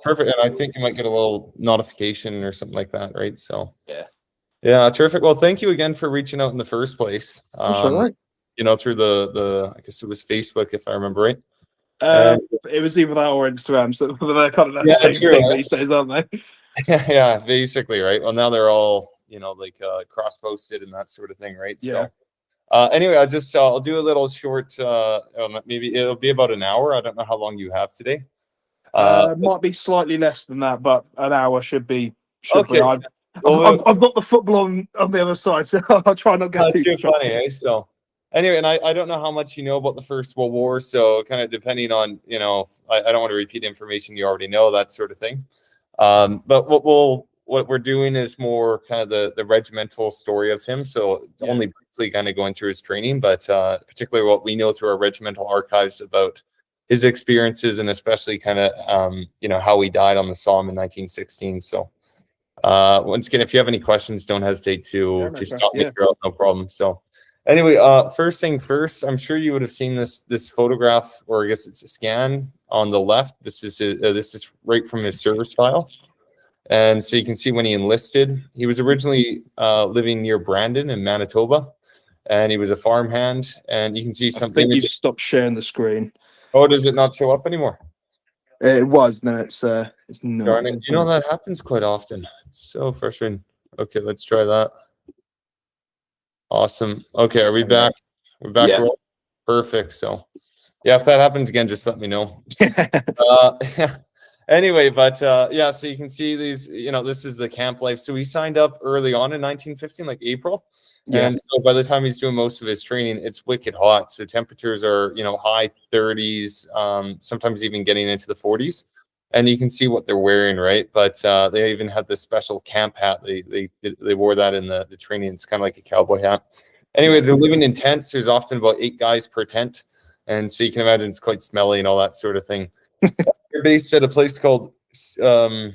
Perfect. And I think you might get a little notification or something like that, right? So Yeah. yeah, terrific. Well, thank you again for reaching out in the first place. That's all right. Through the I guess it was Facebook, if I remember right. And It was either that or Instagram, so they're kind of the yeah, same true, thing right? these days, aren't they? Yeah, basically, right? Well, now they're all, cross-posted and that sort of thing, right? Yeah. So anyway, I'll do a little short, maybe it'll be about an hour. I don't know how long you have today. Might be slightly less than that, but an hour should be. Okay. I've got the football on the other side, so I'll try not to get too too distracted. funny, eh? So anyway, and I don't know how much you know about the First World War, so kind of depending on, I don't want to repeat information you already know, that sort of thing. But what we're doing is more kind of the regimental story of him. So only briefly kind of going through his training, but particularly what we know through our regimental archives about his experiences and especially kind of how he died on the Somme in 1916. So once again, if you have any questions, don't hesitate to stop me throughout, no problem. So anyway, first thing first, I'm sure you would have seen this photograph, or I guess it's a scan on the left. This is right from his service file. And so you can see when he enlisted, he was originally living near Brandon in Manitoba, and he was a farmhand. And you can see something. I think you've stopped sharing the screen. Oh, does it not show up anymore? It was. No, it's not. Darn it. That happens quite often. It's so frustrating. Okay, let's try that. Awesome. Okay, are we back? We're back. Yeah. Perfect. So yeah, if that happens again, just let me know. Anyway, but so you can see these, this is the camp life. So he signed up early on in 1915, like April. Yeah. And so by the time he's doing most of his training, it's wicked hot. So temperatures are, high 30s, sometimes even getting into the 40s. And you can see what they're wearing, right? But they even had this special camp hat. They wore that in the training. It's kind of like a cowboy hat. Anyway, they're living in tents. There's often about 8 guys per tent. And so you can imagine it's quite smelly and all that sort of thing. They're based at a place called I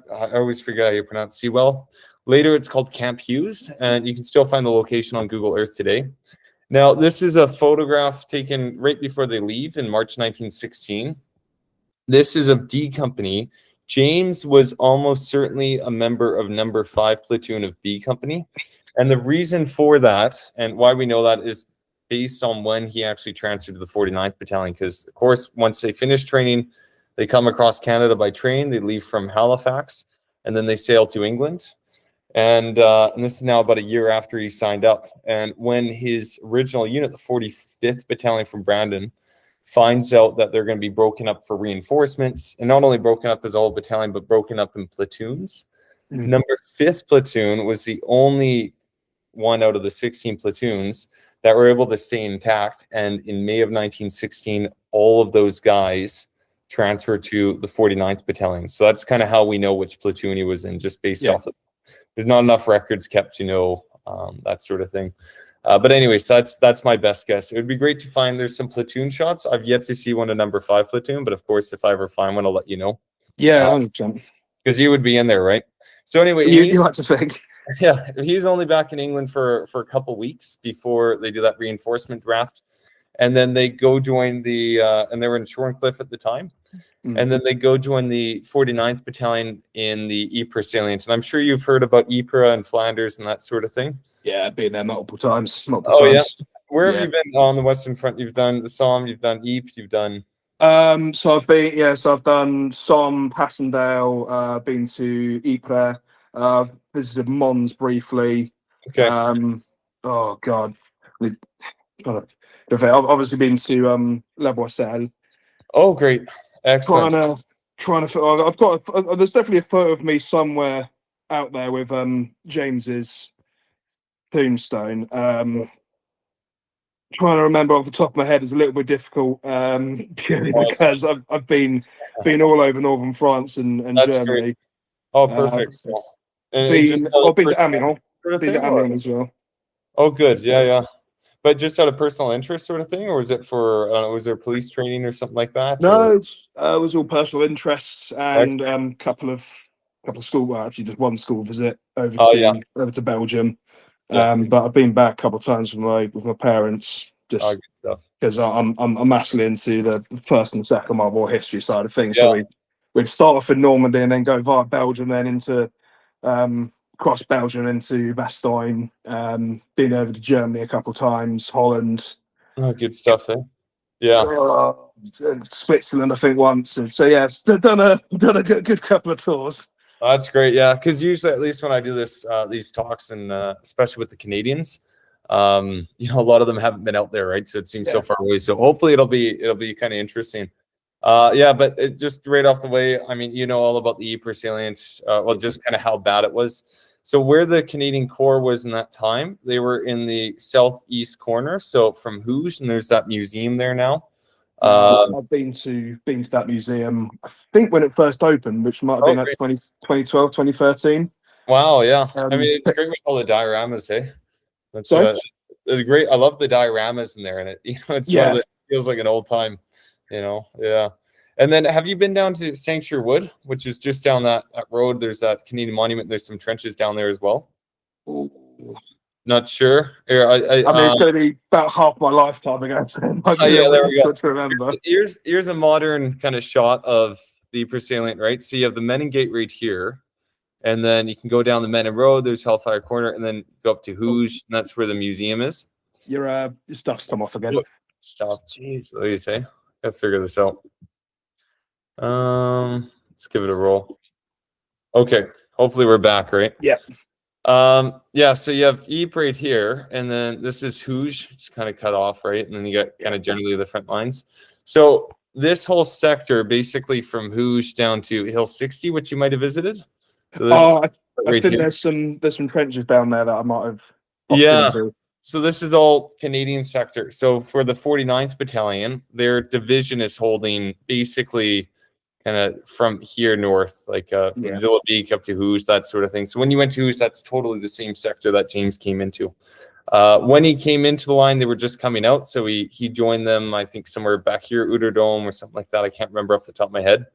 always forget how you pronounce Sewell. Later, it's called Camp Hughes, and you can still find the location on Google Earth today. Now, this is a photograph taken right before they leave in March 1916. This is of D Company. James was almost certainly a member of number 5 platoon of B Company. And the reason for that, and why we know that, is based on when he actually transferred to the 49th Battalion. Because, of course, once they finish training, they come across Canada by train. They leave from Halifax, and then they sail to England. And this is now about a year after he signed up. And when his original unit, the 45th Battalion from Brandon, finds out that they're going to be broken up for reinforcements, and not only broken up as a whole battalion, but broken up in platoons. Number 5th platoon was the only one out of the 16 platoons that were able to stay intact. And in May of 1916, all of those guys transferred to the 49th Battalion. So that's kind of how we know which platoon he was in, just based off of, there's not enough records kept to know that sort of thing. But anyway, so that's my best guess. It would be great to find, there's some platoon shots. I've yet to see one of number 5 platoon, but of course, if I ever find one, I'll let you know. Yeah, 100%. Because you would be in there, right? So anyway, you like to think. Yeah, he was only back in England for a couple weeks before they do that reinforcement draft. And then they go join the, and they were in Shorncliffe at the time. And then they go join the 49th Battalion in the Ypres salient. And I'm sure you've heard about Ypres and Flanders and that sort of thing. Yeah, I've been there multiple times. Yeah. Where have you been on the Western Front? You've done the Somme, you've done Ypres, you've done... So I've done Somme, Passendale, been to Ypres, visited Mons briefly. Okay. Oh God. I've obviously been to La Boisselle. Oh, great. Excellent. I've got there's definitely a photo of me somewhere out there with James's tombstone. Trying to remember off the top of my head is a little bit difficult, purely because I've been all over northern France and Germany. Great. Oh, perfect. I've been to Amiens. Been to Amiens as well. Oh, good. Yeah. But just out of personal interest, sort of thing, or was it for? Was there police training or something like that? No, it was all personal interests and couple of school. Well, actually, just one school visit over to Belgium. But I've been back a couple of times with my parents, just because I'm massively into the First and Second World War history side of things. So we'd start off in Normandy and then go via Belgium, then into cross Belgium into Bastogne, been over to Germany a couple of times, Holland. Oh, good stuff there. Yeah. Switzerland, I think, once. And so yeah, done a good couple of tours. That's great. Yeah, because usually, at least when I do this, these talks, and especially with the Canadians, a lot of them haven't been out there, right? So it seems so far away. So hopefully it'll be kind of interesting. Yeah, but just right off the way, I mean, all about the Ypres salient. Well, just kind of how bad it was. So where the Canadian Corps was in that time, they were in the southeast corner. So from Hooge, and there's that museum there now. I've been to that museum, I think, when it first opened, which might have been like 2012, 2013. Wow, yeah. I mean, it's great with all the dioramas, hey? That's great. I love the dioramas in there, and it's one of the, feels like an old time, yeah. And then have you been down to Sanctuary Wood, which is just down that road? There's that Canadian monument. There's some trenches down there as well. Ooh. Not sure. Here, I mean, it's going to be about half my lifetime ago. Yeah, there we go. To remember. Here's a modern kind of shot of the Ypres salient, right? So you have the Menin Gate right here, and then you can go down the Menin Road. There's Hellfire Corner, and then go up to Hooge, and that's where the museum is. Your stuff's come off again. Stuff. Jeez, what do you say? Gotta figure this out. Let's give it a roll. Okay, hopefully we're back, right? Yeah. Yeah, so you have Ypres right here, and then this is Hooge. It's kind of cut off, right? And then you got kind of generally the front lines. So this whole sector, basically from Hooge down to Hill 60, which you might have visited. So this I think there's some trenches down there that I might have. Into. So this is all Canadian sector. So for the 49th Battalion, their division is holding basically kind of from here north, like from Villa Beak up to Hooge, that sort of thing. So when you went to Hooge, that's totally the same sector that James came into. When he came into the line, they were just coming out. So he joined them, I think, somewhere back here, Outerdome or something like that. I can't remember off the top of my head.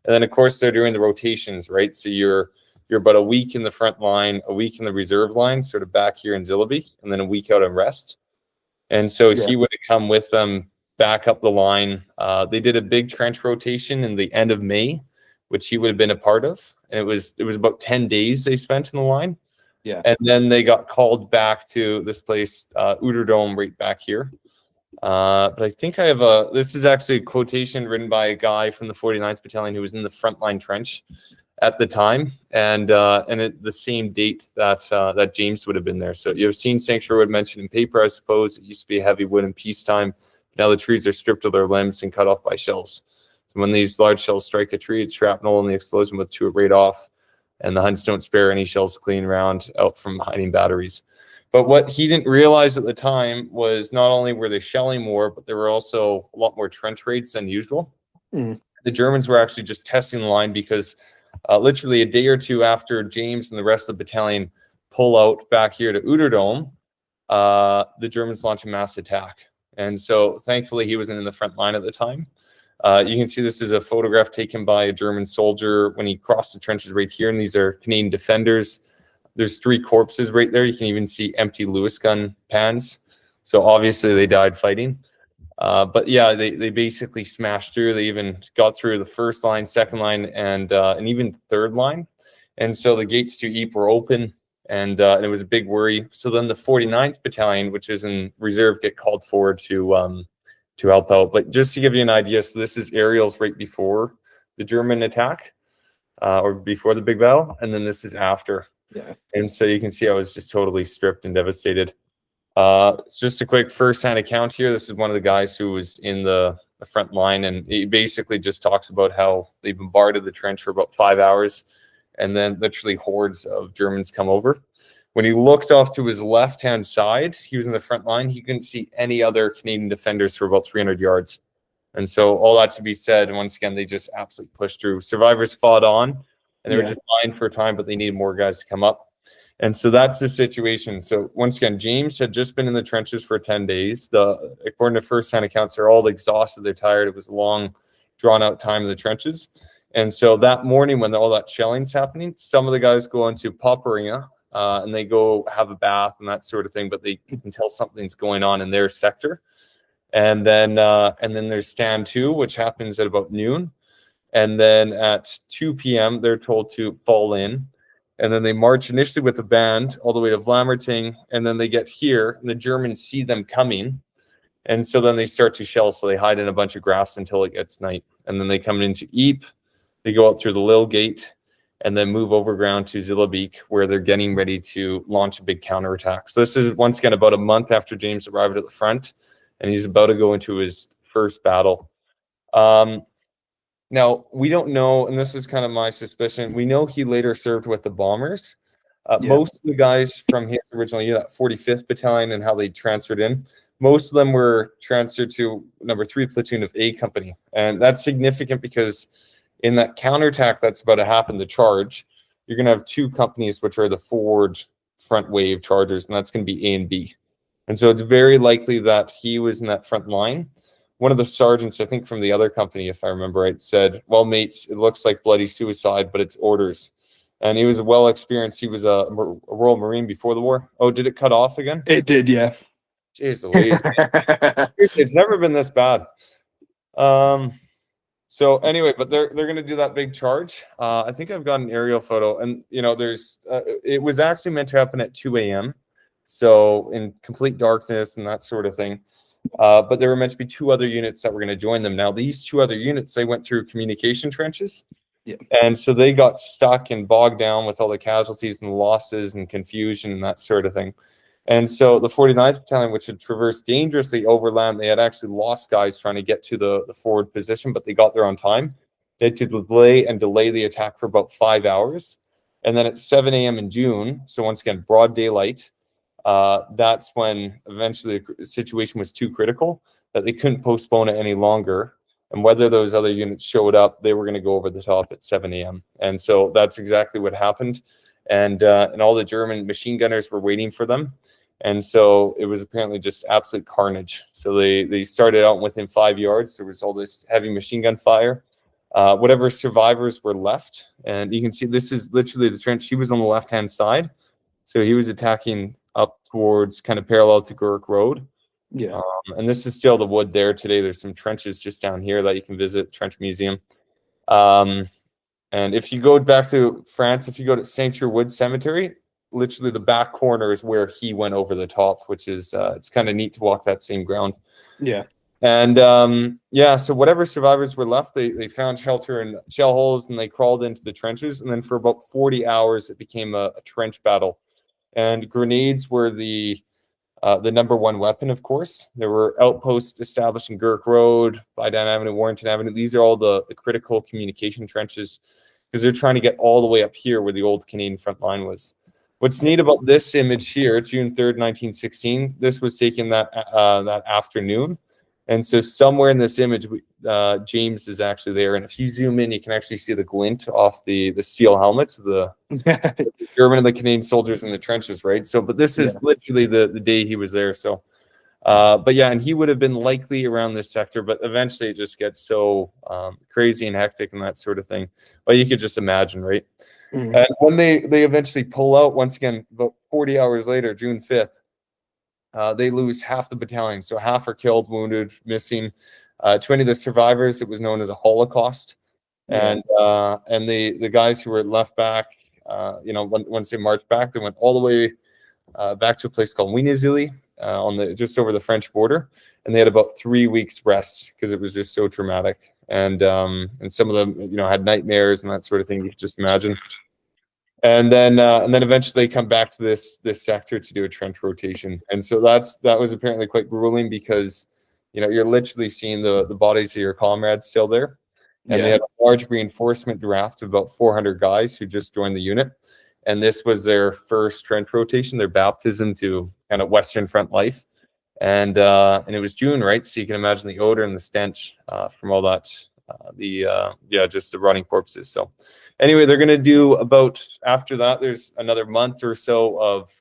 And then, of course, they're doing the rotations, right? So you're about a week in the front line, a week in the reserve line, sort of back here in Zillabeek, and then a week out on rest. And so he would have come with them back up the line. They did a big trench rotation in the end of May, which he would have been a part of. And it was about 10 days they spent in the line. Yeah. And then they got called back to this place, Outerdome, right back here. But I think I have this is actually a quotation written by a guy from the 49th Battalion who was in the frontline trench at the time, and at the same date that James would have been there. So you've seen Sanctuary Wood mentioned in paper, I suppose. It used to be a heavy wood in peacetime. Now the trees are stripped of their limbs and cut off by shells. So when these large shells strike a tree, it's shrapnel, and the explosion will chew it right off. And the Huns don't spare any shells clean round out from hiding batteries. But what he didn't realize at the time was not only were they shelling more, but there were also a lot more trench raids than usual. The Germans were actually just testing the line because literally a day or two after James and the rest of the battalion pull out back here to Outerdome, the Germans launch a mass attack. And so thankfully he wasn't in the front line at the time. You can see this is a photograph taken by a German soldier when he crossed the trenches right here. And these are Canadian defenders. There's 3 corpses right there. You can even see empty Lewis gun pans. So obviously they died fighting. But yeah, they basically smashed through. They even got through the first line, second line, and even third line. And so the gates to Ypres were open, and it was a big worry. So then the 49th Battalion, which is in reserve, get called forward to help out. But just to give you an idea, so this is aerials right before the German attack, or before the big battle, and then this is after. Yeah. And so you can see I was just totally stripped and devastated. Just a quick first-hand account here. This is one of the guys who was in the front line, and he basically just talks about how they bombarded the trench for about 5 hours, and then literally hordes of Germans come over. When he looked off to his left-hand side, he was in the front line. He couldn't see any other Canadian defenders for about 300 yards. And so all that to be said, once again, they just absolutely pushed through. Survivors fought on, and they were just fine for a time, but they needed more guys to come up. And so that's the situation. So once again, James had just been in the trenches for 10 days. According to first-hand accounts, they're all exhausted. They're tired. It was a long, drawn-out time in the trenches. And so that morning when all that shelling's happening, some of the guys go into Popperinga, and they go have a bath and that sort of thing, but they can tell something's going on in their sector. And then there's stand 2, which happens at about noon. And then at 2 p.m., they're told to fall in. And then they march initially with the band all the way to Vlamerting. And then they get here, and the Germans see them coming. And so then they start to shell. So they hide in a bunch of grass until it gets night. And then they come into Ypres. They go out through the Lille Gate and then move overground to Zillebeek, where they're getting ready to launch a big counterattack. So this is, once again, about a month after James arrived at the front, and he's about to go into his first battle. Now, we don't know, and this is kind of my suspicion, we know he later served with the bombers. Most of the guys from his original unit, that 45th Battalion, and how they transferred in, most of them were transferred to number 3 platoon of A Company. And that's significant because in that counterattack that's about to happen, the charge, you're going to have 2 companies, which are the forward front wave chargers, and that's going to be A and B. And so it's very likely that he was in that front line. One of the sergeants, I think from the other company, if I remember right, said, well, mates, it looks like bloody suicide, but it's orders. And he was well experienced. He was a Royal Marine before the war. Oh, did it cut off again? It did, yeah. Jeez Louise. It's never been this bad. So anyway, but they're going to do that big charge. I think I've got an aerial photo, and there's it was actually meant to happen at 2 a.m. So in complete darkness and that sort of thing. But there were meant to be 2 other units that were going to join them. Now, these 2 other units, they went through communication trenches. Yeah. And so they got stuck and bogged down with all the casualties and losses and confusion and that sort of thing. And so the 49th Battalion, which had traversed dangerously overland, they had actually lost guys trying to get to the forward position, but they got there on time. They had to delay the attack for about 5 hours. And then at 7 a.m. in June, so once again, broad daylight, that's when eventually the situation was too critical that they couldn't postpone it any longer. And whether those other units showed up, they were going to go over the top at 7 a.m. And so that's exactly what happened. And all the German machine gunners were waiting for them. And so it was apparently just absolute carnage. So they started out within 5 yards. There was all this heavy machine gun fire. Whatever survivors were left. And you can see this is literally the trench. He was on the left-hand side. So he was attacking up towards kind of parallel to Gurk Road. Yeah. And this is still the wood there today. There's some trenches just down here that you can visit, Trench Museum. And if you go back to France, if you go to Saint-Cyr-Wood Cemetery, literally the back corner is where he went over the top, which is, it's kind of neat to walk that same ground. Yeah. And yeah, so whatever survivors were left, they found shelter in shell holes and they crawled into the trenches. And then for about 40 hours, it became a trench battle. And grenades were the number one weapon, of course. There were outposts established in Gurk Road, Bydown Avenue, Warrington Avenue. These are all the critical communication trenches because they're trying to get all the way up here where the old Canadian front line was. What's neat about this image here, June 3rd, 1916, this was taken that afternoon. And so somewhere in this image, James is actually there. And if you zoom in, you can actually see the glint off the steel helmets of the German and the Canadian soldiers in the trenches, right? So, but this is literally the day he was there. So, but yeah, and he would have been likely around this sector, but eventually it just gets so crazy and hectic and that sort of thing. But you could just imagine, right? Mm. And when they eventually pull out, once again, about 40 hours later, June 5th, they lose half the battalion. So half are killed, wounded, missing. To any of the survivors, it was known as a Holocaust. Yeah. And the guys who were left back, once they marched back, they went all the way back to a place called Wienerzili, just over the French border, and they had about 3 weeks rest because it was just so traumatic. And some of them, had nightmares and that sort of thing. You could just imagine. And then eventually they come back to this sector to do a trench rotation. And so that was apparently quite grueling because you're literally seeing the bodies of your comrades still there. And they had a large reinforcement draft of about 400 guys who just joined the unit. And this was their first trench rotation, their baptism to kind of Western Front life. And it was June, right? So you can imagine the odor and the stench from all that, just the rotting corpses. So anyway, they're going to do about, after that, there's another month or so of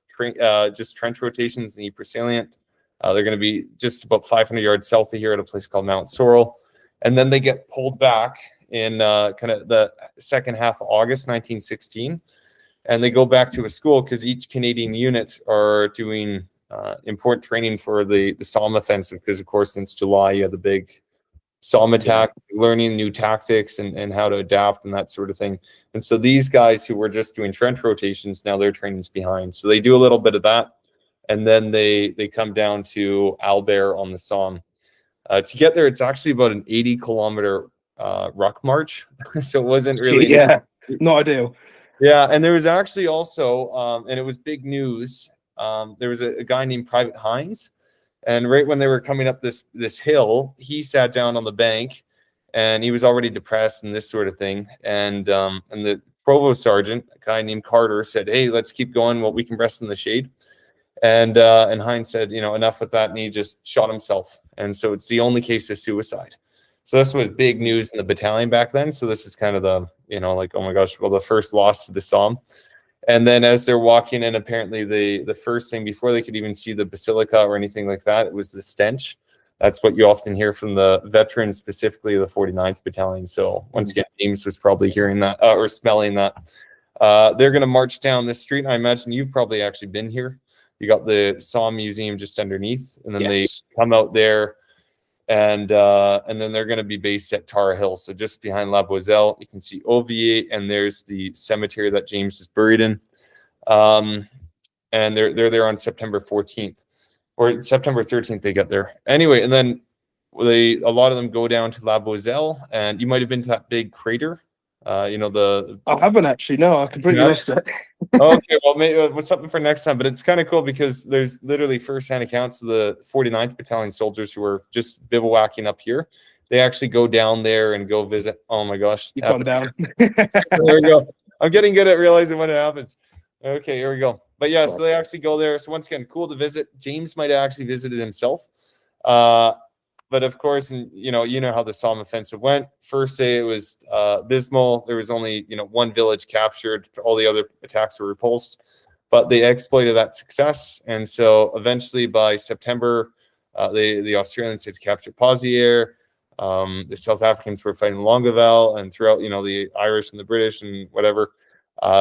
just trench rotations in Ypres Salient. They're going to be just about 500 yards south of here at a place called Mount Sorrel. And then they get pulled back in kind of the second half of August 1916. And they go back to a school because each Canadian unit are doing important training for the Somme offensive because, of course, since July, you had the big Somme attack, learning new tactics and how to adapt and that sort of thing. And so these guys who were just doing trench rotations, now their training's behind. So they do a little bit of that, and then they come down to Albert on the Somme. To get there, it's actually about an 80-kilometer ruck march. So it wasn't really not ideal. Yeah, and there was actually also, and it was big news. There was a guy named Private Hines, and right when they were coming up this hill, he sat down on the bank, and he was already depressed and this sort of thing. And the provost sergeant, a guy named Carter, said, "Hey, let's keep going. Well, we can rest in the shade." And Hines said, enough with that, and he just shot himself. And so it's the only case of suicide. So this was big news in the battalion back then. So this is kind of the, like, oh my gosh, well, the first loss to the Somme. And then as they're walking in, apparently the first thing before they could even see the basilica or anything like that, it was the stench. That's what you often hear from the veterans, specifically the 49th Battalion. So once again, James was probably hearing that or smelling that. They're going to march down this street. I imagine you've probably actually been here. You got the Somme Museum just underneath, and then they come out there. And then they're going to be based at Tara Hill. So just behind La Boiselle, you can see Ovier, and there's the cemetery that James is buried in. And they're there on September 14th. Or September 13th they get there. Anyway, and then a lot of them go down to La Boiselle. And you might have been to that big crater. I haven't actually. No, I completely missed it. Okay, well, maybe what's something for next time. But it's kind of cool because there's literally first-hand accounts of the 49th Battalion soldiers who are just bivouacking up here. They actually go down there and go visit. Oh my gosh, you come down. There we go. I'm getting good at realizing when it happens. Okay, here we go. But yeah, so they actually go there. So once again, cool to visit. James might have actually visited himself. But of course, and you know how the Somme offensive went. First day it was abysmal. There was only one village captured. All the other attacks were repulsed, but they exploited that success. And so eventually, by September, the Australians had captured Pozières. The South Africans were fighting Longueval, and throughout the Irish and the British and whatever,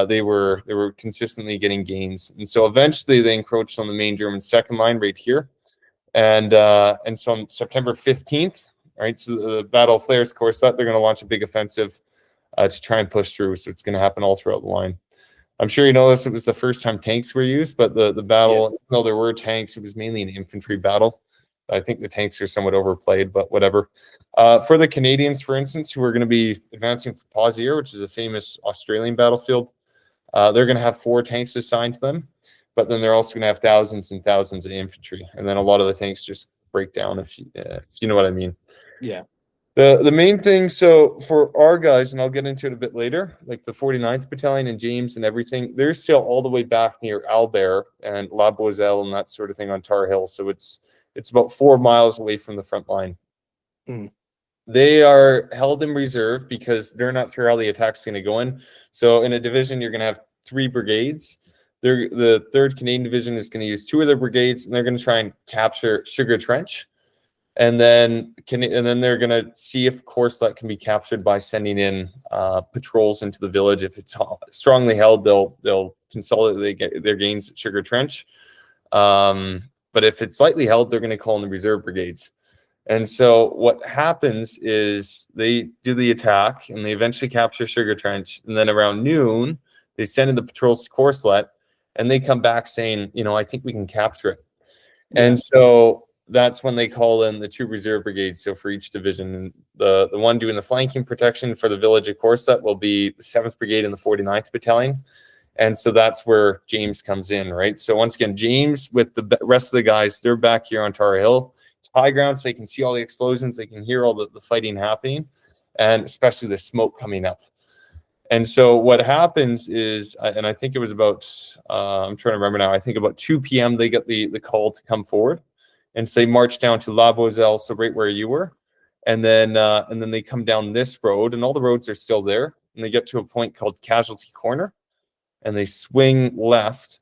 they were consistently getting gains. And so eventually they encroached on the main German second line right here. And so on September 15th, right, so the Battle of Flares, Courcelette, they're going to launch a big offensive to try and push through. So it's going to happen all throughout the line. I'm sure you noticed it was the first time tanks were used, but the battle, even though there were tanks, it was mainly an infantry battle. I think the tanks are somewhat overplayed, but whatever. For the Canadians, for instance, who are going to be advancing for Pozières, which is a famous Australian battlefield, they're going to have 4 tanks assigned to them. But then they're also going to have thousands and thousands of infantry, and then a lot of the tanks just break down. If you know what I mean. Yeah. The main thing, so for our guys, and I'll get into it a bit later, like the 49th Battalion and James and everything, they're still all the way back near Albert and La Boiselle and that sort of thing on Tara Hill. So it's about 4 miles away from the front line. They are held in reserve because they're not sure how the attack's going to go in. So in a division, you're going to have 3 brigades. The 3rd Canadian Division is going to use 2 of their brigades, and they're going to try and capture Sugar Trench, and then they're going to see if Courcelette can be captured by sending in patrols into the village. If it's strongly held, they'll consolidate their gains at Sugar Trench. But if it's lightly held, they're going to call in the reserve brigades. And so what happens is they do the attack, and they eventually capture Sugar Trench, and then around noon they send in the patrols to Courcelette. And they come back saying, I think we can capture it. And so that's when they call in the 2 reserve brigades. So for each division, and the one doing the flanking protection for the village of Courcelette will be the 7th Brigade and the 49th Battalion. And so that's where James comes in, right? So once again, James with the rest of the guys, they're back here on Tara Hill. It's high ground, so they can see all the explosions. They can hear all the fighting happening, and especially the smoke coming up. And so what happens is, and I think it was about, I'm trying to remember now, I think about 2 p.m. they get the call to come forward. And so they march down to La Boiselle, so right where you were. And then they come down this road, and all the roads are still there. And they get to a point called Casualty Corner. And they swing left,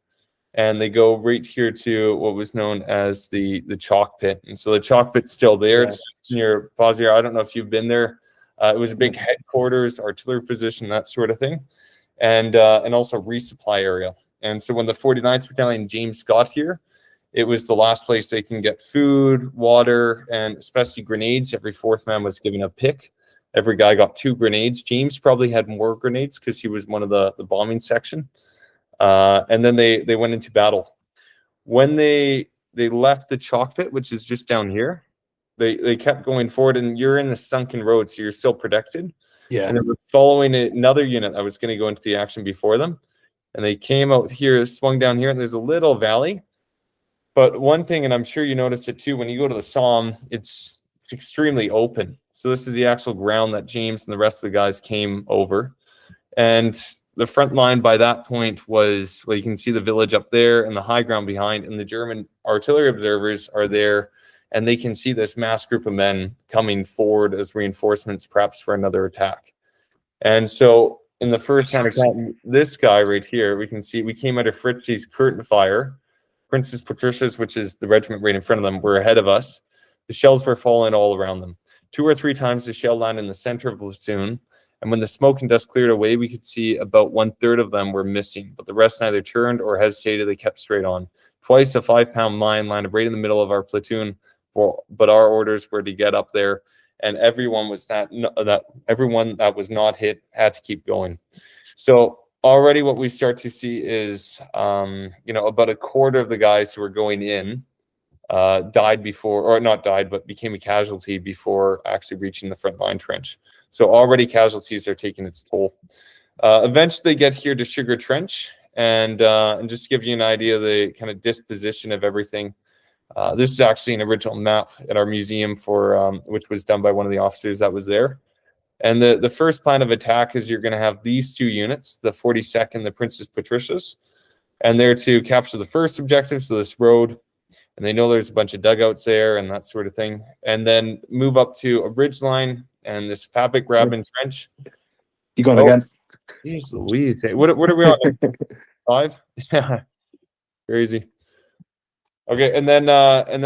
and they go right here to what was known as the chalk pit. And so the chalk pit's still there. It's just near Pozières. I don't know if you've been there. It was a big headquarters, artillery position, that sort of thing, and also resupply area. And so when the 49th Battalion James got here, it was the last place they can get food, water, and especially grenades. Every fourth man was given a pick. Every guy got 2 grenades. James probably had more grenades because he was one of the bombing section. And then they went into battle. When they left the chalk pit, which is just down here, they kept going forward, and you're in the sunken road, so you're still protected. Yeah. And they were following another unit that was going to go into the action before them. And they came out here, swung down here, and there's a little valley. But one thing, and I'm sure you noticed it too, when you go to the Somme, it's extremely open. So this is the actual ground that James and the rest of the guys came over. And the front line by that point was, well, you can see the village up there and the high ground behind, and the German artillery observers are there, and they can see this mass group of men coming forward as reinforcements, perhaps for another attack. And so in the first hand attack, this guy right here, we can see we came under Fritzi's curtain fire. Princess Patricia's, which is the regiment right in front of them, were ahead of us. The shells were falling all around them. 2 or 3 times the shell landed in the center of the platoon, and when the smoke and dust cleared away, we could see about 1/3 of them were missing, but the rest neither turned or hesitated. They kept straight on. Twice a 5-pound mine landed right in the middle of our platoon, but our orders were to get up there, and everyone that was not hit had to keep going. So already what we start to see is, about a quarter of the guys who were going in died before, or not died, but became a casualty before actually reaching the front line trench. So already casualties are taking its toll. Eventually they get here to Sugar Trench, and just to give you an idea of the kind of disposition of everything, this is actually an original map at our museum for which was done by one of the officers that was there. And the first plan of attack is you're going to have these 2 units, the 42nd, the Princess Patricia's, and they're to capture the first objective, so this road, and they know there's a bunch of dugouts there and that sort of thing, and then move up to a ridge line and this fabric grabbing trench. You going again? Jeez Louise. What are we on? 5? Yeah. Crazy. Okay, and then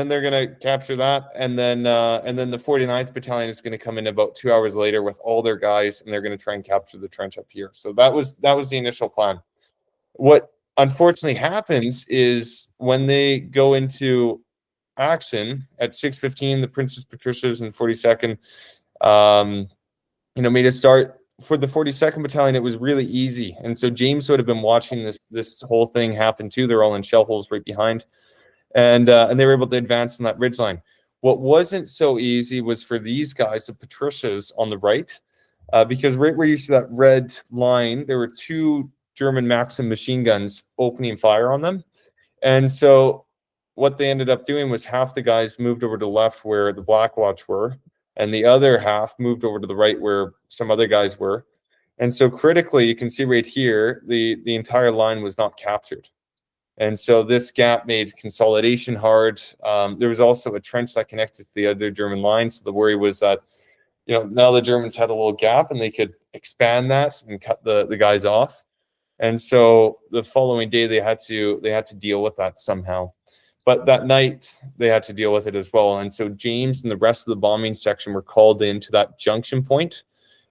they're gonna capture that, and then the 49th Battalion is gonna come in about 2 hours later with all their guys, and they're gonna try and capture the trench up here. So that was the initial plan. What unfortunately happens is when they go into action at 6:15, the Princess Patricia's and 42nd, made a start. For the 42nd Battalion, it was really easy, and so James would have been watching this whole thing happen too. They're all in shell holes right behind, and they were able to advance on that ridgeline. What wasn't so easy was for these guys, the Patricia's on the right, because right where you see that red line, there were 2 German Maxim machine guns opening fire on them. And so what they ended up doing was half the guys moved over to the left where the Black Watch were, and the other half moved over to the right where some other guys were. And so critically, you can see right here, the entire line was not captured. And so this gap made consolidation hard. There was also a trench that connected to the other German lines. So the worry was that, now the Germans had a little gap and they could expand that and cut the guys off. And so the following day they had to deal with that somehow. But that night they had to deal with it as well. And so James and the rest of the bombing section were called into that junction point,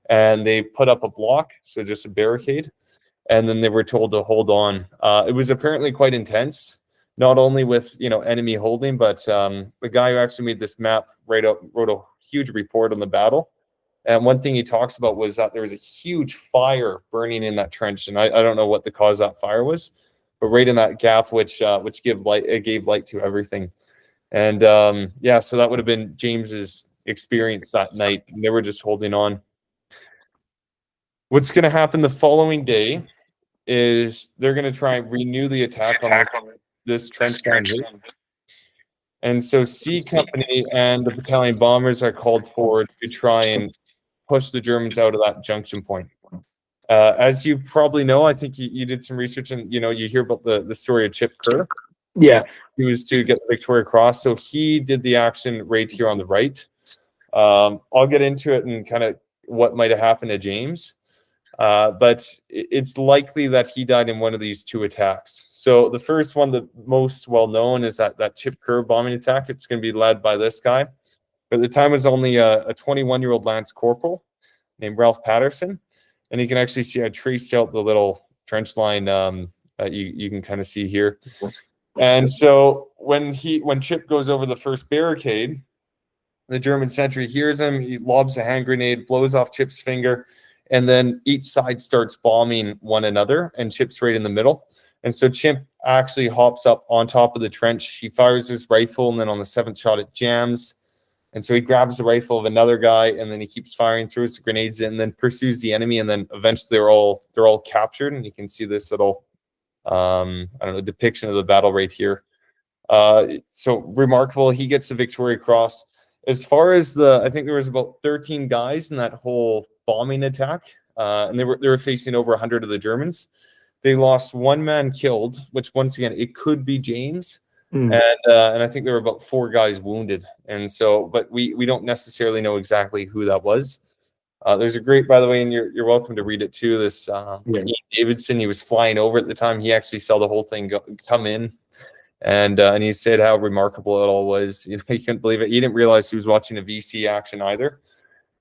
and they put up a block, so just a barricade, and then they were told to hold on. It was apparently quite intense, not only with enemy holding, but the guy who actually made this map wrote a huge report on the battle. And one thing he talks about was that there was a huge fire burning in that trench, and I don't know what the cause of that fire was, but right in that gap, which gave light to everything. And so that would have been James's experience that night, and they were just holding on. What's going to happen the following day is they're going to try and renew the attack on this trench down here. And so C Company and the battalion bombers are called forward to try and push the Germans out of that junction point. As you probably know, I think you did some research, and you hear about the story of Chip Kerr. Yeah, he was to get the Victoria Cross, so he did the action right here on the right. I'll get into it and kind of what might have happened to James, but it's likely that he died in one of these 2 attacks. So the first one, the most well known, is that Chip Kerr bombing attack. It's going to be led by this guy. But at the time was only a 21-year-old Lance Corporal named Ralph Patterson. And you can actually see I traced out the little trench line you can kind of see here. And so when Chip goes over the first barricade, the German sentry hears him. He lobs a hand grenade, blows off Chip's finger, and then each side starts bombing one another, and Chip's right in the middle. And so Chip actually hops up on top of the trench. He fires his rifle, and then on the 7th shot, it jams. And so he grabs the rifle of another guy, and then he keeps firing, throws the grenades in, and then pursues the enemy. And then eventually they're all captured. And you can see this little, I don't know, depiction of the battle right here. So remarkable. He gets the Victoria Cross. As far as I think there was about 13 guys in that whole bombing attack, and they were facing over 100 of the Germans. They lost 1 man killed, which once again, it could be James. And I think there were about 4 guys wounded. And so, but we don't necessarily know exactly who that was. There's a great, by the way, and you're welcome to read it too. This Ian Davidson, he was flying over at the time. He actually saw the whole thing come in. And he said how remarkable it all was. You know, he couldn't believe it. He didn't realize he was watching a VC action either.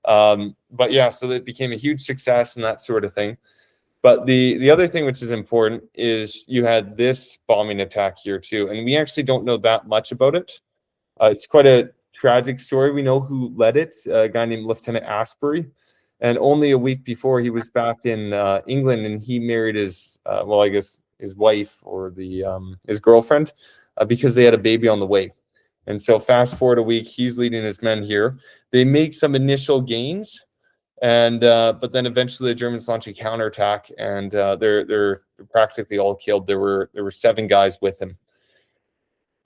But yeah, so it became a huge success and that sort of thing. But the other thing which is important is you had this bombing attack here too, and we actually don't know that much about it. It's quite a tragic story. We know who led it, a guy named Lieutenant Asbury, and only a week before he was back in England, and he married his well, I guess his wife or his girlfriend, because they had a baby on the way. And so fast forward a week, he's leading his men here. They make some initial gains. And but then eventually the Germans launch a counterattack, and they're practically all killed. There were 7 guys with him,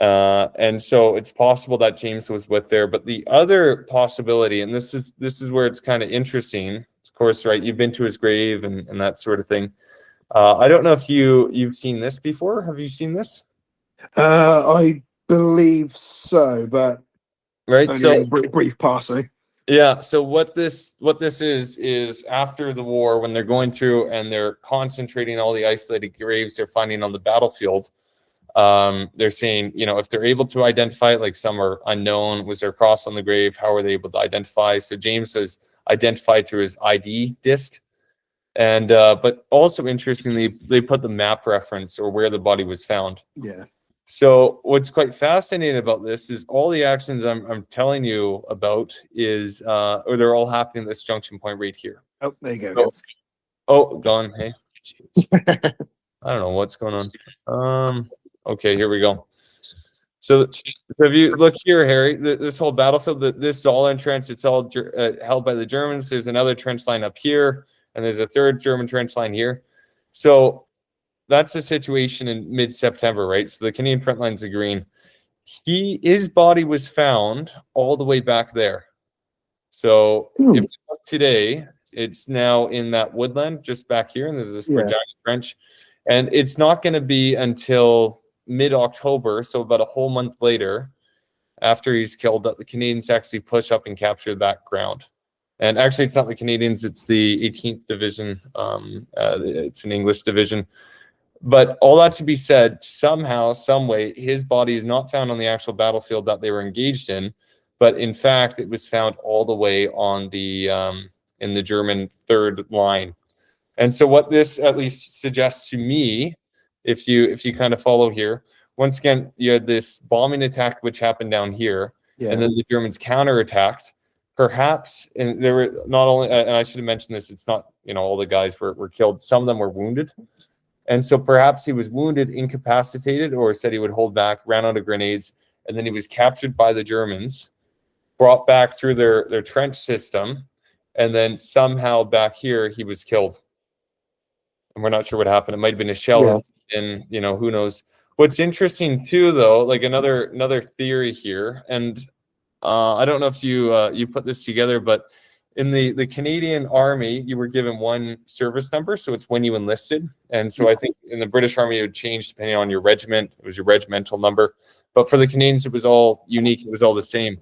and so it's possible that James was with there. But the other possibility, and this is where it's kind of interesting, of course, right? You've been to his grave and that sort of thing. I don't know if you've seen this before. Have you seen this? I believe so, but right. So brief passing. Yeah. So what this is after the war, when they're going through and they're concentrating all the isolated graves they're finding on the battlefield, they're saying, you know, if they're able to identify it, like some are unknown, was there a cross on the grave? How are they able to identify? So James was identified through his ID disc. And but also interestingly, they put the map reference or where the body was found. Yeah. So what's quite fascinating about this is all the actions I'm telling you about is or they're all happening at this junction point right here. Oh, there you go. So, oh, gone. Hey. I don't know what's going on. Okay, here we go. So if you look here, Harry, this whole battlefield, this is all entrenched. It's all held by the Germans. There's another trench line up here, and there's a 3rd German trench line here. So that's the situation in mid-September, right? So the Canadian front line's the green. His body was found all the way back there. So if we look today, it's now in that woodland just back here, and there's this giant trench. And it's not going to be until mid-October, so about a whole month later, after he's killed, that the Canadians actually push up and capture that ground. And actually, it's not the Canadians, it's the 18th Division. It's an English division. But all that to be said, somehow, some way, his body is not found on the actual battlefield that they were engaged in, but in fact, it was found all the way on the in the German 3rd line. And so, what this at least suggests to me, if you kind of follow here, once again, you had this bombing attack which happened down here, and then the Germans counterattacked. Perhaps, and there were not only, and I should have mentioned this, it's not, you know, all the guys were killed. Some of them were wounded. And so perhaps he was wounded, incapacitated, or said he would hold back, ran out of grenades, and then he was captured by the Germans, brought back through their trench system, and then somehow back here he was killed. And we're not sure what happened. It might have been a shell, and you know, who knows. What's interesting too, though, like another theory here, and I don't know if you put this together, but in the Canadian Army, you were given one service number, so it's when you enlisted. And so I think in the British Army, it would change depending on your regiment. It was your regimental number. But for the Canadians, it was all unique. It was all the same.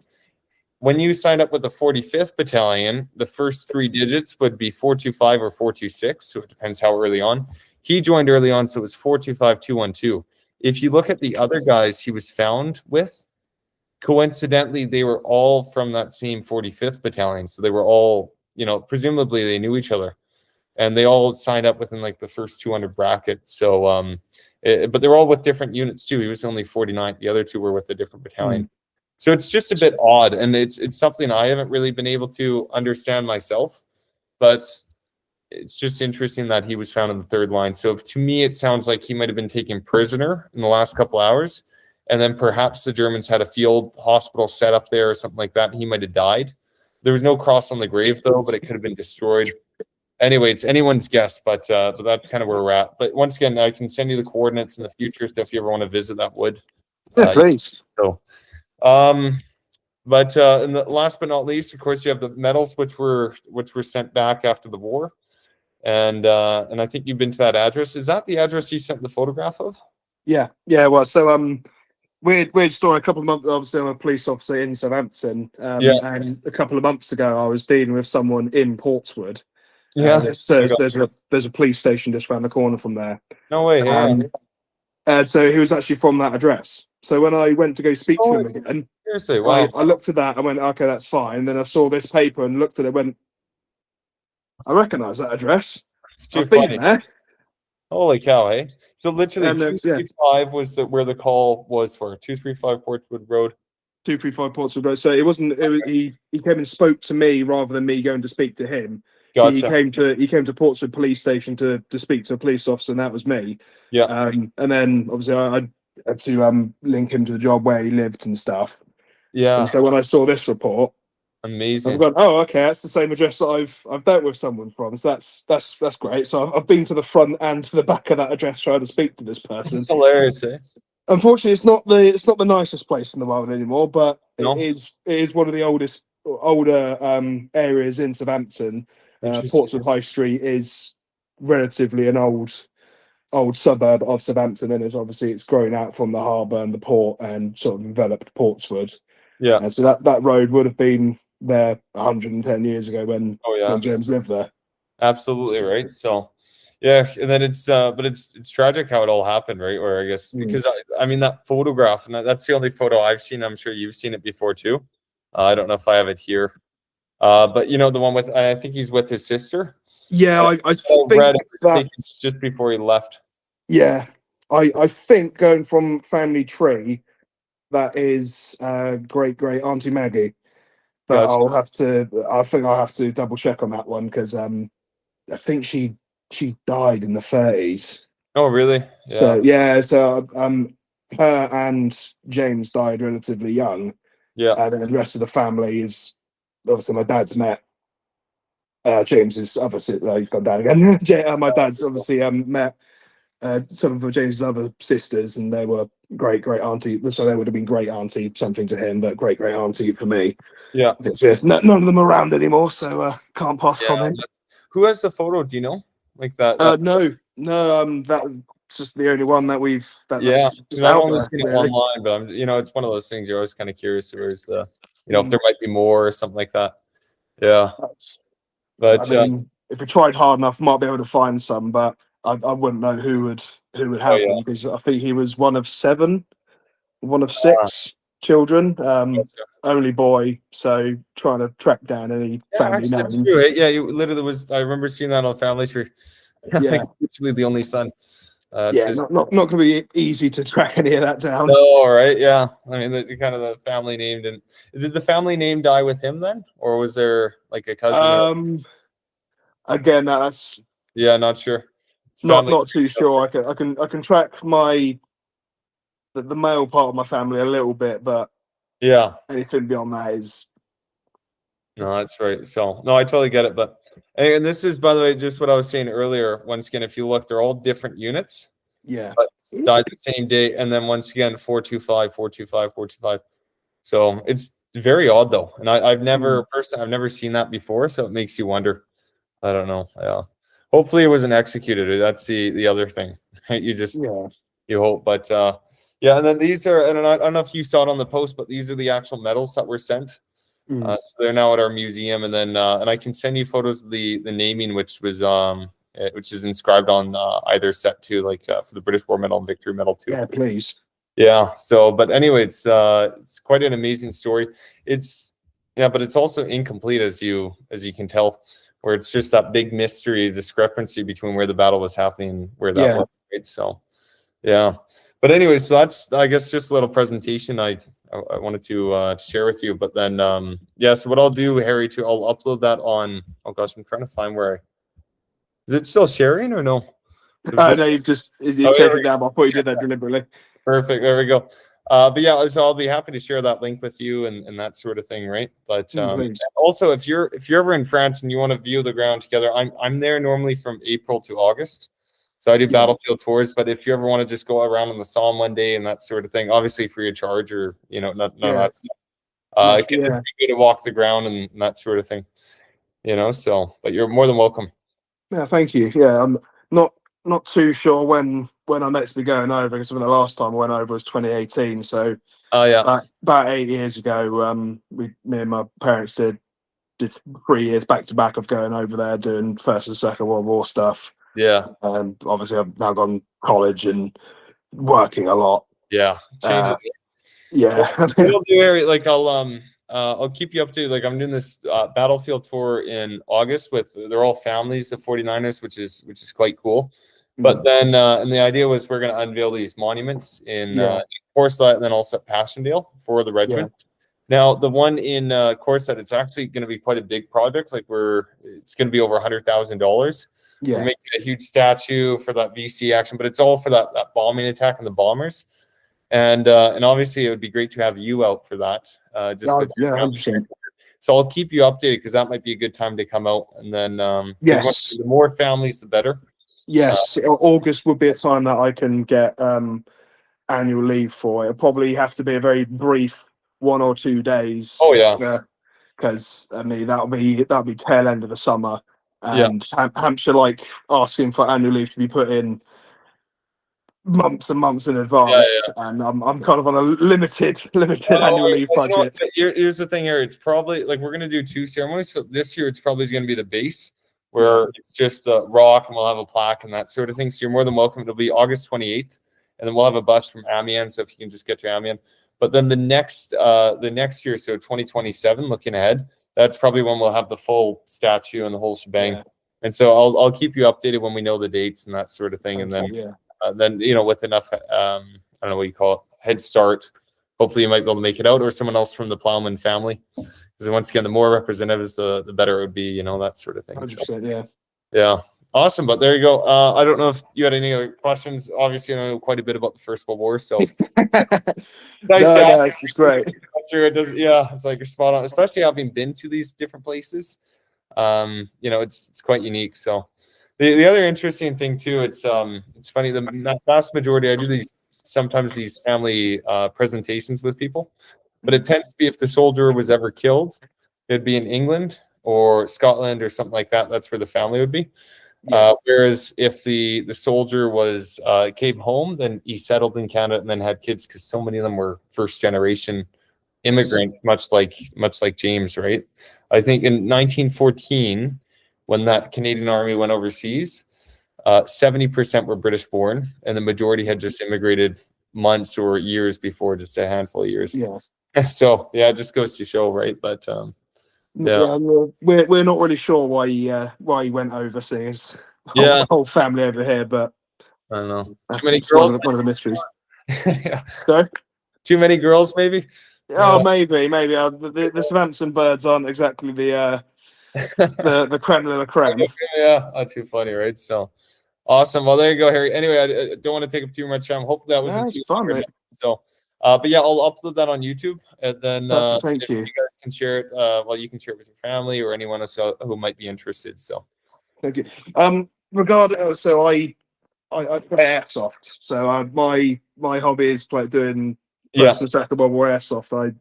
When you signed up with the 45th Battalion, the first 3 digits would be 425 or 426, so it depends how early on. He joined early on, so it was 425212. If you look at the other guys he was found with, coincidentally, they were all from that same 45th Battalion. So they were all, you know, presumably they knew each other. and they all signed up within like the first 200 bracket. So, but they're all with different units too. He was only 49th. The other two were with a different battalion. So it's just a bit odd, and it's something I haven't really been able to understand myself. But it's just interesting that he was found in the third line. So to me, it sounds like he might have been taken prisoner in the last couple hours, and then perhaps the Germans had a field hospital set up there or something like that. And he might have died. There was no cross on the grave though, but it could have been destroyed. Anyway, it's anyone's guess, but so that's kind of where we're at. But once again, I can send you the coordinates in the future, so if you ever want to visit that wood. Yeah, please. So, but and the last but not least, of course, you have the medals which were sent back after the war. And I think you've been to that address. Is that the address you sent the photograph of? Yeah. Well, so weird story. A couple of months, obviously, I'm a police officer in Southampton, and a couple of months ago, I was dealing with someone in Portswood. Yeah, there's a police station just around the corner from there. No way. So he was actually from that address. So when I went to go speak to him again, seriously, wow. I looked at that. I went, okay, that's fine. And then I saw this paper and looked at it. Went, I recognise that address. I've been there. Holy cow, eh? So literally 235 was where the call was for. 235 Portswood Road. 235 Portswood Road. So it wasn't. He came and spoke to me rather than me going to speak to him. Gotcha. So he came to Portswood Police Station to speak to a police officer, and that was me. Yeah. And then obviously I had to link him to the job where he lived and stuff. Yeah. And so when I saw this report, amazing. I've gone, oh, okay, that's the same address that I've dealt with someone from. So that's great. So I've been to the front and to the back of that address trying to speak to this person. It's hilarious, eh? Unfortunately, it's not the nicest place in the world anymore, but it is one of the older areas in Southampton. Portswood High Street is relatively an old suburb of Southampton, and it's grown out from the harbour and the port and sort of enveloped Portswood. Yeah. And so that road would have been there 110 years ago when James lived there. Absolutely right. So yeah, and then but it's tragic how it all happened, right? Where I guess because I mean that photograph, and that's the only photo I've seen. I'm sure you've seen it before too. I don't know if I have it here. But you know the one with I think he's with his sister. Yeah, I think that's just before he left. Yeah, I think going from family tree, that is great Auntie Maggie. But gotcha. I think I'll have to double check on that one because I think she died in the 30s. Oh really? Yeah. So her and James died relatively young. Yeah. And then the rest of the family is obviously my dad's met James's other sister. He's gone down again. My dad's obviously met some of James's other sisters, and they were great auntie. So they would have been great auntie something to him, but great auntie for me. Yeah. None of them are around anymore, so can't pass comment. Who has the photo? Do you know? Like that? No. That was just the only one that we've. Because I've only seen it online, but it's one of those things you're always kind of curious where's if there might be more or something like that. Yeah. But I mean, if we tried hard enough, might be able to find some, but I wouldn't know who would have them because I think he was one of 6 children, only boy. So trying to track down any family names. That's true. Yeah, you literally was. I remember seeing that on Family Tree. Yeah, literally the only son. Not going to be easy to track any of that down. No, right? Yeah, I mean, the kind of the family name did the family name die with him then, or was there like a cousin? Again, that's not sure. Not too sure. I can track the male part of my family a little bit, but anything beyond that is. No, that's right. So no, I totally get it, but. And this is, by the way, just what I was saying earlier. Once again, if you look, they're all different units. Yeah. But died the same day. And then once again, 425, 425, 425. So it's very odd, though. And I've never seen that before. So it makes you wonder. I don't know. Yeah. Hopefully it wasn't executed. That's the other thing. Right? You just, you hope. But and then these are, and I don't know if you saw it on the post, but these are the actual medals that were sent. So they're now at our museum, and then and I can send you photos of the naming, which is inscribed on either set too, like for the British War Medal and Victory Medal too. Yeah, please. Yeah. So, but anyway, it's quite an amazing story. But it's also incomplete as you can tell. where it's just that big mystery discrepancy between where the battle was happening and where that was, right? So yeah, but anyway, so that's, I guess, just a little presentation I wanted to share with you. But then yeah, so what I'll do, Harry, too, I'll upload that on, oh gosh, I'm trying to find where is it still sharing or no? So No, you've taken it down. I thought you did that deliberately. Perfect. There we go. But yeah, so I'll be happy to share that link with you and that sort of thing, right? But also, if you're ever in France and you want to view the ground together, I'm there normally from April to August. So I do battlefield tours. But if you ever want to just go around on the Somme one day and that sort of thing, obviously free of charge, or none of that stuff. It can just be good to walk the ground and that sort of thing, So, but you're more than welcome. Yeah, thank you. Yeah, I'm not too sure when I'm next be going over, because the last time I went over was 2018. So about 8 years ago, me and my parents did 3 years back to back of going over there doing First and Second World War stuff. Yeah. Obviously I've now gone to college and working a lot. Yeah. Changes. Yeah. We'll do, like, I'll keep you up to, like, I'm doing this battlefield tour in August they're all families of 49ers, which is quite cool. But then, and the idea was we're going to unveil these monuments in Courcelette and then also at Passchendaele for the regiment. Now, the one in Courcelette, it's actually going to be quite a big project. Like, it's going to be over $100,000. We're making a huge statue for that VC action, but it's all for that bombing attack and the bombers. And obviously, it would be great to have you out for that. So I'll keep you updated, because that might be a good time to come out. And then the more families, the better. Yes, August would be a time that I can get annual leave for. It'll probably have to be a very brief 1 or 2 days. Oh yeah, because I mean that'll be tail end of the summer, and Hampshire like asking for annual leave to be put in months and months in advance, and I'm kind of on a limited annual leave budget. Here's the thing here: it's probably, like, we're gonna do 2 ceremonies. So this year it's probably gonna be the base, where it's just a rock and we'll have a plaque and that sort of thing. So you're more than welcome. It'll be August 28th, and then we'll have a bus from Amiens, so if you can just get to Amiens. But then the next year, so 2027, looking ahead, that's probably when we'll have the full statue and the whole shebang. And so I'll keep you updated when we know the dates and that sort of thing. And then with enough I don't know what you call it, head start, hopefully you might be able to make it out, or someone else from the Ploughman family. Because once again, the more representatives, the better it would be, that sort of thing. 100%, yeah. Awesome. But there you go. I don't know if you had any other questions. Obviously, I know quite a bit about the First World War. So it's great. It's like you're spot on, especially having been to these different places. It's quite unique. So the other interesting thing too, it's funny, the vast majority, I do sometimes these family presentations with people, but it tends to be if the soldier was ever killed, it'd be in England or Scotland or something like that. That's where the family would be. Whereas if the soldier came home, then he settled in Canada and then had kids, because so many of them were first generation immigrants, much like James, right? I think in 1914, when that Canadian Army went overseas, 70% were British born, and the majority had just immigrated months or years before, just a handful of years. So it just goes to show, right? But we're not really sure why he went overseas. The whole family over here, but I don't know. Too many girls. One of the mysteries. Sorry? Too many girls, maybe. Maybe. The Southampton birds aren't exactly the creme de la creme. That's too funny, right? So awesome. Well, there you go, Harry. Anyway, I don't want to take up too much time. Hopefully that wasn't too fun, mate. So, but I'll upload that on YouTube, and then thank you. You guys can share it. You can share it with your family or anyone else who might be interested. So, thank you. So I play airsoft. So my hobby is doing First and Second World War airsoft. I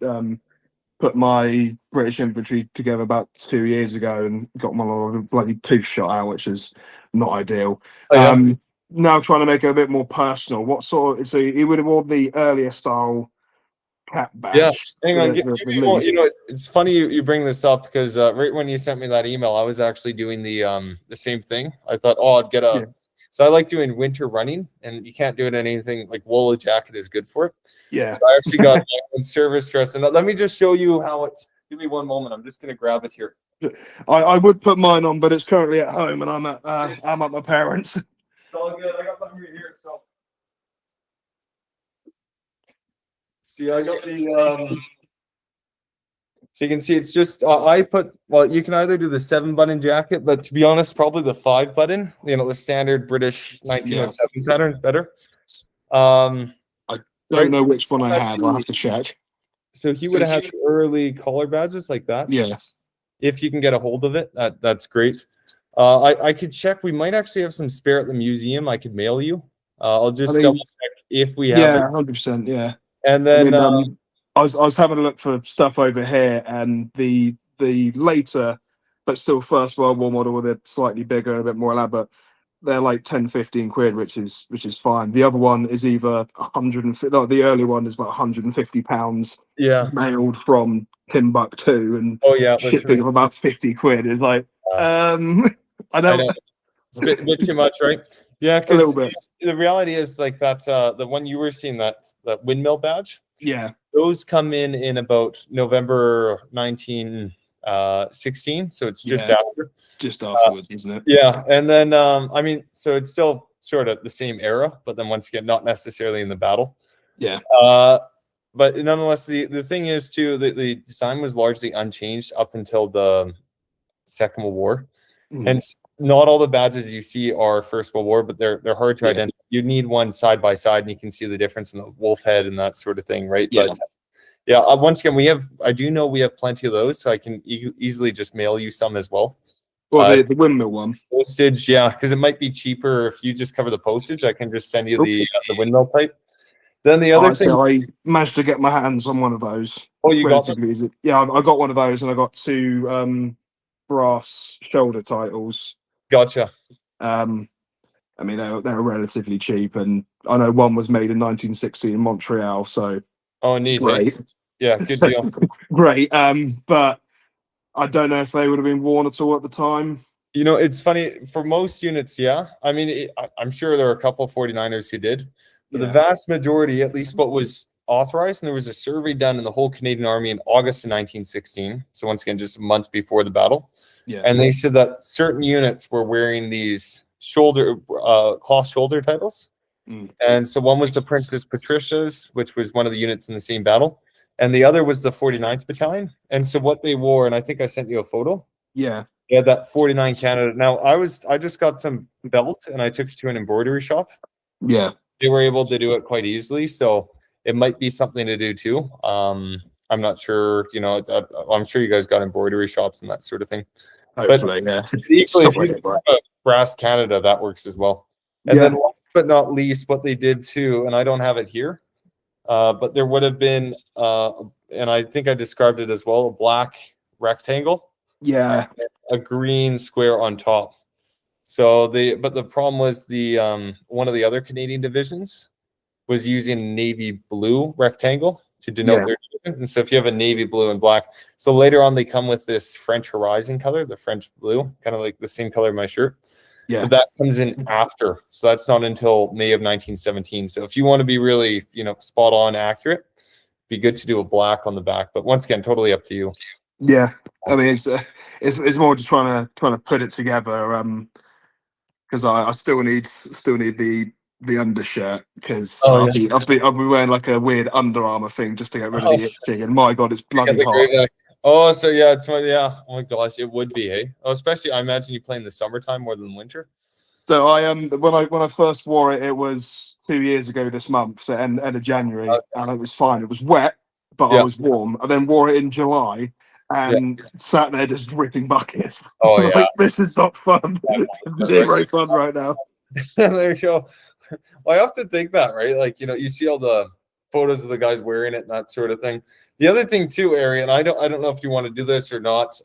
put my British infantry together about 2 years ago and got my bloody pig shot out, which is not ideal. Now trying to make it a bit more personal. What sort of, so you would have worn the earlier style cap badge? Hang on. It's funny you bring this up, because right when you sent me that email, I was actually doing the same thing. I thought, I'd get so I like doing winter running, and you can't do it in anything like wool jacket is good for it. So I actually got my own service dress, and let me just show you how it's. Give me one moment. I'm just gonna grab it here. I would put mine on, but it's currently at home, and I'm at my parents'. It's all good. I got them here, so. See, I got the. So you can see it's just I put, well, you can either do the 7-button jacket, but to be honest, probably the 5-button. You know, the standard British 1907 pattern better. I don't know which one I have. I'll have to check. So he would have had early collar badges like that. Yeah. If you can get a hold of it, that's great. I could check. We might actually have some spare at the museum. I could mail you. I'll just double check if we have it. Yeah, 100%. Yeah. And then I was having a look for stuff over here, and the later, but still First World War model with it slightly bigger, a bit more elaborate. They're like 10-15 quid, which is fine. The other one is either 150. The early one is about 150 pounds. Yeah. Mailed from Timbuktu, and shipping of about 50 quid is like, I know. It's a bit too much, right? Yeah, a little bit. The reality is like that. The one you were seeing, that windmill badge. Yeah. Those come in about November 1916, so it's just after. Just afterwards, isn't it? Yeah, and then I mean, so it's still sort of the same era, but then once again, not necessarily in the battle. Yeah. But nonetheless, the thing is too, the design was largely unchanged up until the Second World War, and not all the badges you see are First World War, but they're hard to identify. You need one side by side, and you can see the difference in the wolf head and that sort of thing, right? Yeah. But once again, I do know we have plenty of those, so I can easily just mail you some as well. Well, the windmill one. Postage, yeah, because it might be cheaper if you just cover the postage. I can just send you the windmill type. Then the other thing, so I managed to get my hands on one of those. Oh, you got them? Easy. Yeah, I got one of those, and I got 2 brass shoulder titles. Gotcha. I mean, they're relatively cheap, and I know one was made in 1960 in Montreal. So, neat. Great. Hey? Yeah, good deal. Great. But I don't know if they would have been worn at all at the time. You know, it's funny, for most units, yeah. I mean, I'm sure there are a couple of 49ers who did, but the vast majority, at least what was authorized, and there was a survey done in the whole Canadian Army in August of 1916. So once again, just a month before the battle. Yeah. And they said that certain units were wearing these cloth shoulder titles. And so one was the Princess Patricia's, which was one of the units in the same battle. And the other was the 49th Battalion. And so what they wore, and I think I sent you a photo. Yeah. They had that 49 Canada. Now I just got some belt and I took it to an embroidery shop. Yeah. They were able to do it quite easily. So it might be something to do too. I'm not sure, you know, I'm sure you guys got embroidery shops and that sort of thing. Hopefully, but equally, if you have Brass Canada, that works as well. And then last but not least, what they did too, and I don't have it here, but there would have been, and I think I described it as well, a black rectangle. Yeah. A green square on top. So but the problem was the one of the other Canadian divisions was using navy blue rectangle to denote their division. And so if you have a navy blue and black, so later on they come with this French horizon color, the French blue, kind of like the same color of my shirt. Yeah. But that comes in after. So that's not until May of 1917. So if you want to be really, you know, spot on accurate, be good to do a black on the back. But once again, totally up to you. Yeah. I mean, it's more just trying to put it together. Because I still need the undershirt, because I'll be wearing like a weird Under Armour thing just to get rid of the itching, and my god, it's bloody hot. Oh, so yeah, oh my gosh, it would be, hey? Oh, especially I imagine you play in the summertime more than winter. So I when I first wore it, it was 2 years ago this month, so end of January, and it was fine. It was wet, but I was warm. I then wore it in July and sat there just dripping buckets. Oh like, this is not fun. Zero fun right now. There you go. Well, I often think that, right? Like, you know, you see all the photos of the guys wearing it and that sort of thing. The other thing too, Ari, and I don't know if you want to do this or not,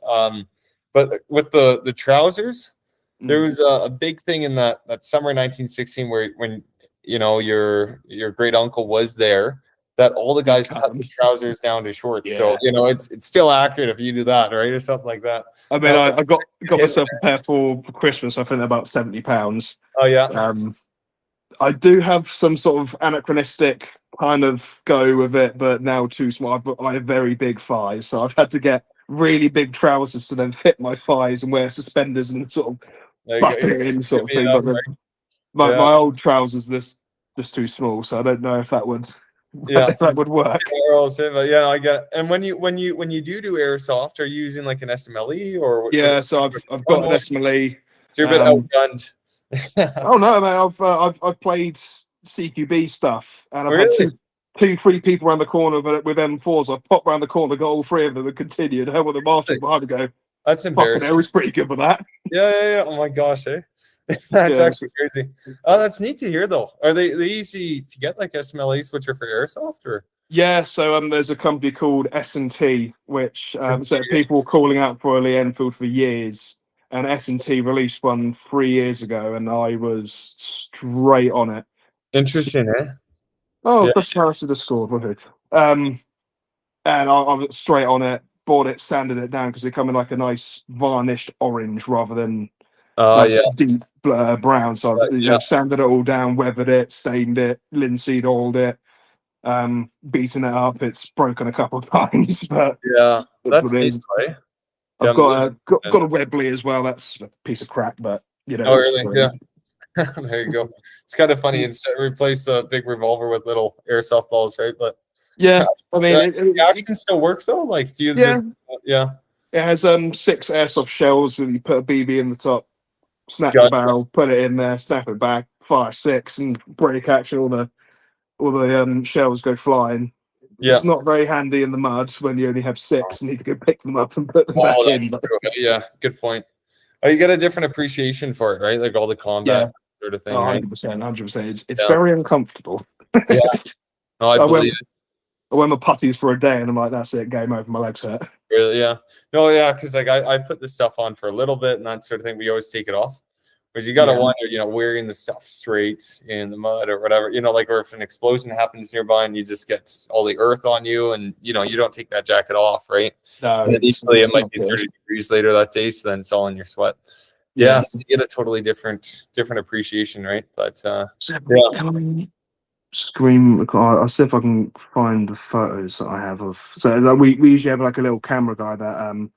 but with the trousers, there was a big thing in that summer 1916 when you know your great uncle was there, that all the guys cut the trousers down to shorts. Yeah. So you know it's still accurate if you do that, right, or something like that. I mean, I got myself a pair for Christmas. I think they're about £70. Oh yeah. I do have some sort of anachronistic kind of go with it, but now too small. I have very big thighs, so I've had to get really big trousers to then fit my thighs and wear suspenders and sort of There you buckle go. it in sort of Give me thing. that, But right? my Yeah, my old trousers just too small, so I don't know if that would yeah. if that would work. We're all saying, but yeah, I get. And when you do airsoft, are you using like an SMLE or Yeah, so I've got an SMLE. So you're a bit outgunned. Oh no, mate, I've played CQB stuff, and I've had Really? three people around the corner with M4s. I popped around the corner, got all three of them, and continued. Hell, with the marshal behind to go. That's Fucking embarrassing. hell, was pretty good with that. Yeah. Oh my gosh, eh? That's Yeah, actually crazy. Oh, that's neat to hear though. Are they easy to get, like SMLEs, which are for airsoft, or? yeah. So there's a company called S&T, which so people were calling out for Lee Enfield for years, and S&T released one 3 years ago, and I was straight on it. Interesting, eh? Oh, Yeah. that's Paris to the score. And I was straight on it, bought it, sanded it down because they come in like a nice varnished orange rather than Oh nice yeah. deep brown. So I've Yeah. sanded it all down, weathered it, stained it, linseed oiled it, beaten it up. It's broken a couple of times, but Yeah. that's That's what it neat, is. right? Yeah, I've got a Webley as well. That's a piece of crap, but Oh it's really? Yeah. There you go. It's kind of funny. Instead, replace the big revolver with little airsoft balls, right? But yeah. I mean, the action still works though. Like, do you yeah, just yeah? it has 6 airsoft shells where you put a BB in the top, snap the Gotcha. barrel, put it in there, snap it back, fire 6, and break action. All the shells go flying. Yeah. It's not very handy in the mud when you only have 6 and need to go pick them up and put them back Oh, in. that's true. Yeah. Good point. Oh, you get a different appreciation for it, right? Like all the Yeah, combat sort of thing, right? 100%, 100%. It's Yeah. very uncomfortable. Yeah. No, I believe it. I wear my putties for a day and I'm like, that's it, game over, my legs hurt. Really, yeah. No, yeah, because like I put this stuff on for a little bit and that sort of thing. We always take it off. Because you gotta Yeah. wonder, wearing the stuff straight in the mud or whatever, like, or if an explosion happens nearby and you just get all the earth on you and you don't take that jacket off, right? No, And equally it might not be good. 30 degrees later that day, so then it's all in your sweat. Yeah, so you get a totally different appreciation, right? But Can I scream? I'll see if I can find the photos that I have of. So like, we usually have like a little camera guy that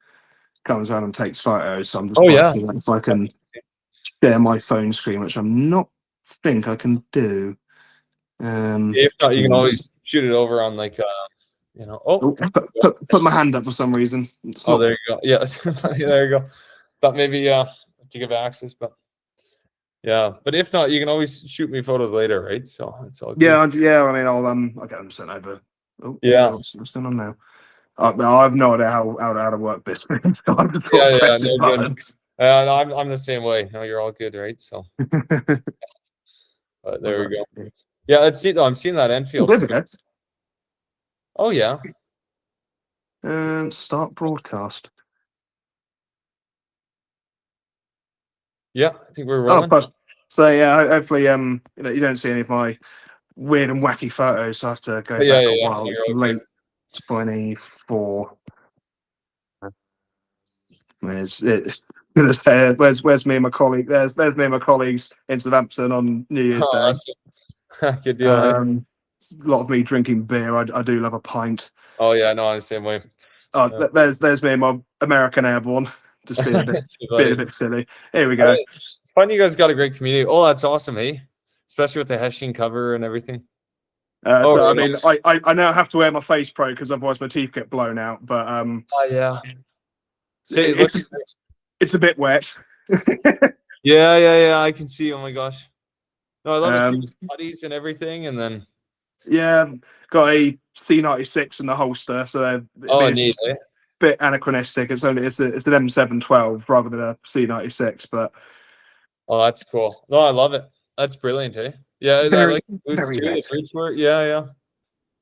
comes around and takes photos. So I'm just seeing if I can share my phone screen, which I'm not think I can do. If not, you can always shoot it over on like put my hand up for some reason. There you go. Yeah, there you go. Thought maybe to give access, but yeah. But if not, you can always shoot me photos later, right? So it's all good. Yeah. I mean, I'll get them sent over. Oh, yeah. What's going on now? I have no idea how to work this. Yeah. No good. No, I'm the same way. No, you're all good, right? So. But there we go. Yeah, let's see though. I'm seeing that Enfield. Oh yeah. Start broadcast. Yeah, I think we're rolling. So yeah, hopefully you don't see any of my weird and wacky photos. So I have to go back a while. It's late 24. Where's me and my colleague? There's me and my colleagues in Southampton on New Year's Day. Good deal. A lot of me drinking beer. I do love a pint. Oh yeah, no, I'm the same way. There's me and my American Airborne. Just being a bit silly. Here we go. It's fun. You guys got a great community. Oh, that's awesome, eh? Especially with the Hessian cover and everything. I mean, I now have to wear my face pro because otherwise my teeth get blown out. But yeah. It's a bit wet. Yeah. I can see. Oh my gosh. No, I love it too. Buddies and everything, and then got a C96 in the holster, so neat. Eh? Bit anachronistic. It's an M712 rather than a C96, but that's cool. No, I love it. That's brilliant, eh? Yeah, I like the boots too. The boots were yeah.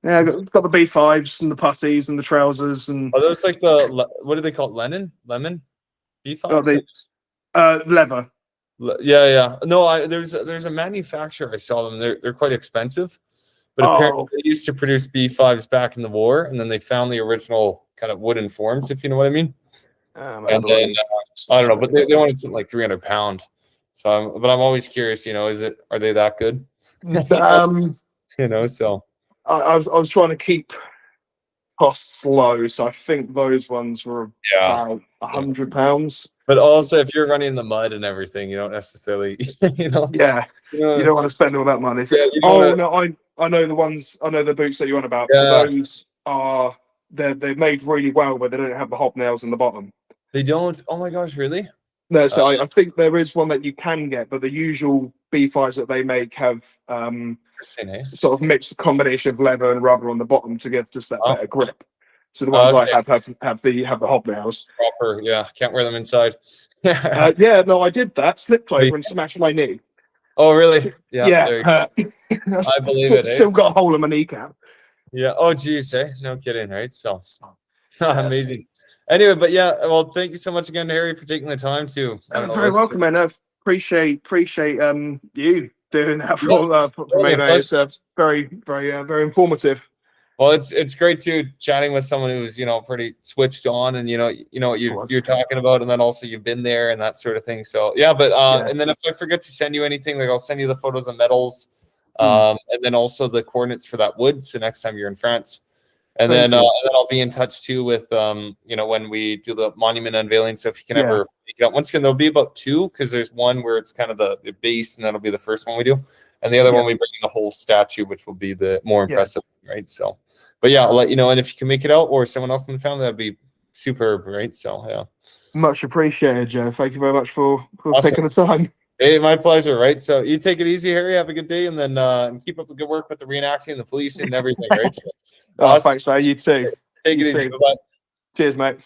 Yeah, got the B5s and the putties and the trousers and. Are those like what do they call it? Lemon B5s? Leather. Yeah. No, there's a manufacturer. I saw them. They're quite expensive, but apparently they used to produce B5s back in the war, and then they found the original kind of wooden forms, if you know what I mean. And then I don't know, but they wanted something like 300 pound. So, but I'm always curious. Are they that good? So I was trying to keep costs low. So I think those ones were about £100. But also, if you're running in the mud and everything, you don't necessarily, you know. Yeah, you don't want to spend all that money. So, no, I know the ones. I know the boots that you're on about. Yeah. So those are they're made really well, but they don't have the hobnails in the bottom. They don't. Oh my gosh, really? No, so I think there is one that you can get, but the usual B5s that they make have sort of mixed combination of leather and rubber on the bottom to give just that better grip. So the ones I have the hobnails. Proper, yeah. Can't wear them inside. Yeah, no, I did that. Slipped over and smashed my knee. Oh, really? Yeah. I believe it. Still got a hole in my kneecap. Yeah. Oh, geez. Hey, no kidding, right? So amazing. Anyway, but yeah. Well, thank you so much again, Harry, for taking the time to. Very welcome, man. I appreciate you doing that for me. It's very informative. Well, it's great too chatting with someone who's pretty switched on, and you know what you're talking about, and then also you've been there and that sort of thing. So yeah, but and then if I forget to send you anything, like I'll send you the photos of medals, and then also the coordinates for that wood. So next time you're in France, and then I'll be in touch too with when we do the monument unveiling. So if you can ever make it out, once again there'll be about two, because there's one where it's kind of the base, and that'll be the first one we do. And the other one, we bring in the whole statue, which will be the more impressive, right? So, but yeah, I'll let you know. And if you can make it out, or someone else in the family, that'd be superb, right? So, yeah. Much appreciated, Joe. Thank you very much for taking the time. Hey, my pleasure, right? So you take it easy, Harry. Have a good day, and then keep up the good work with the reenacting and the policing and everything, right? So, Thanks, man. You too. Take it easy. Bye-bye. Cheers, mate.